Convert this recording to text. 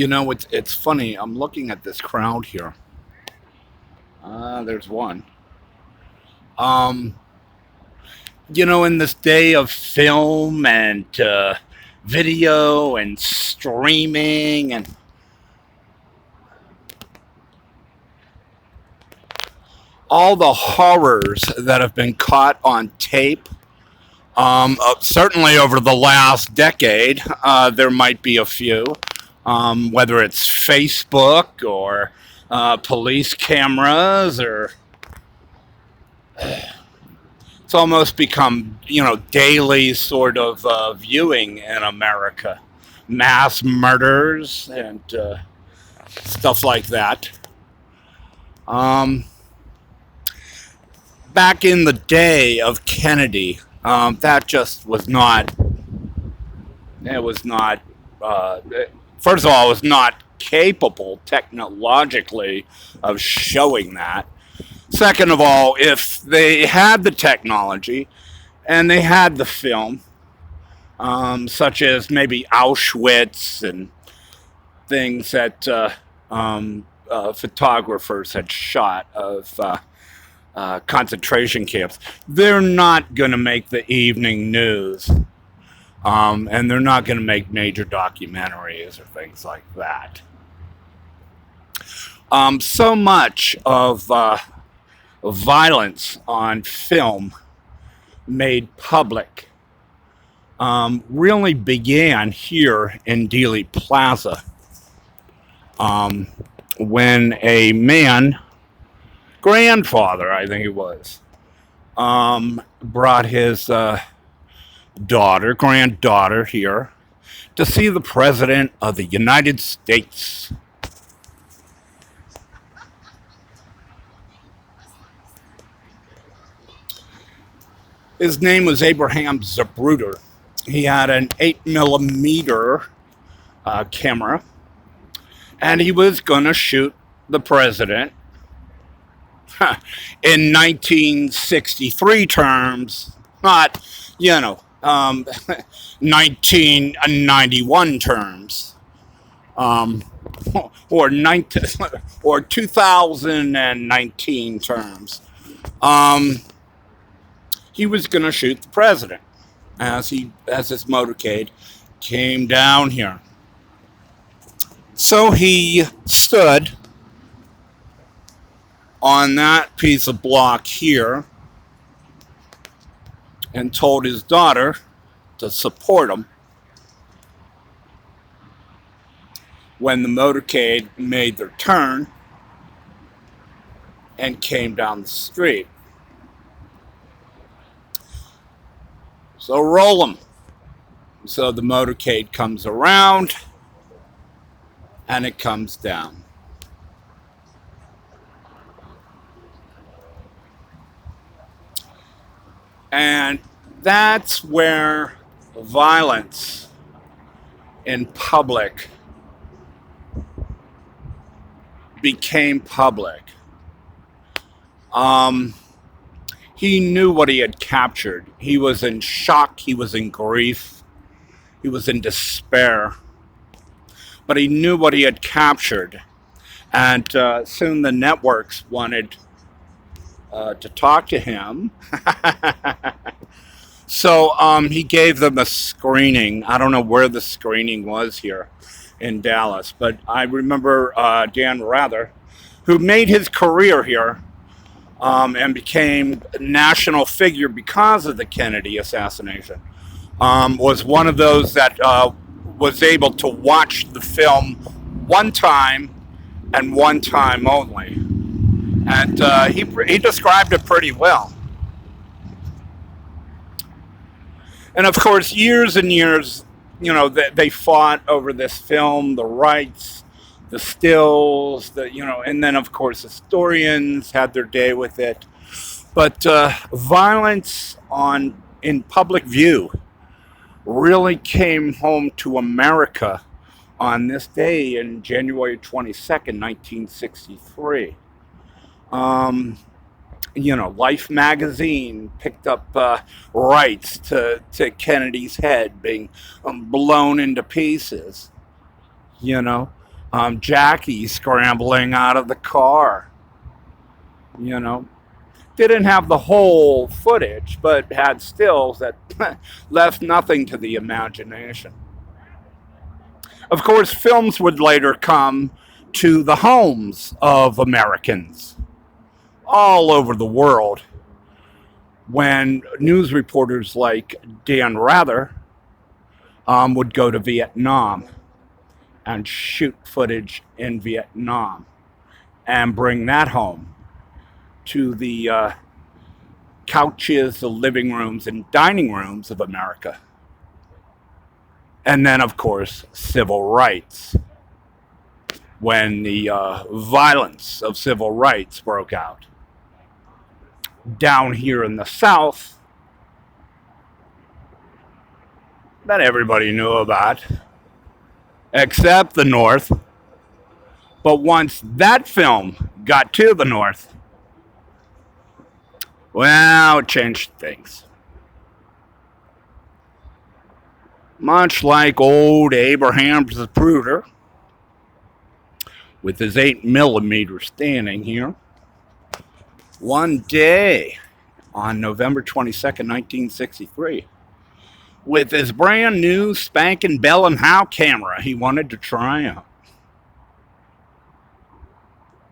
It's funny. I'm looking at this crowd here. There's one. Um, in this day of film and video and streaming and all the horrors that have been caught on tape, certainly over the last decade, there might be a few, whether it's Facebook or police cameras or it's almost become daily sort of viewing in America, mass murders and stuff like that. Um, Back in the day of Kennedy, that just was not. It was not. Uh, First of all, it was not capable technologically of showing that. Second of all, if they had the technology and they had the film, such as maybe Auschwitz and things that photographers had shot of concentration camps, they're not going to make the evening news. And they're not going to make major documentaries or things like that. So much of violence on film made public really began here in Dealey Plaza when a man, grandfather, I think it was, brought his granddaughter here to see the President of the United States. His name was Abraham Zapruder. He had an 8 millimeter camera, and he was going to shoot the president in 1963 terms, not, 1991 terms, or 19, or 2019 terms. He was going to shoot the president as his motorcade came down here. So he stood on that piece of block here and told his daughter to support him when the motorcade made their turn and came down the street. So roll them. So the motorcade comes around and it comes down. And that's where violence in public became public. He knew what he had captured. He was in shock. He was in grief. He was in despair. But he knew what he had captured. And soon the networks wanted to talk to him. So he gave them a screening. I don't know where the screening was here in Dallas, but I remember Dan Rather, who made his career here and became a national figure because of the Kennedy assassination, was one of those that was able to watch the film one time and one time only. And he described it pretty well. And of course, years and years, they fought over this film, the rights, the stills, and then of course historians had their day with it. But violence in public view really came home to America on this day in January 22nd, 1963. Life magazine picked up rights to Kennedy's head being blown into pieces. Jackie scrambling out of the car. You know, didn't have the whole footage, but had stills that left nothing to the imagination. Of course, films would later come to the homes of Americans all over the world when news reporters like Dan Rather would go to Vietnam and shoot footage in Vietnam and bring that home to the couches, the living rooms, and dining rooms of America. And then, of course, civil rights. When the violence of civil rights broke out. Down here in the South, that everybody knew about, except the North. But once that film got to the North, well, it changed things. Much like old Abraham Zapruder, with his 8mm standing here, one day on November 22nd, 1963, with his brand new spanking Bell and Howe camera he wanted to try out.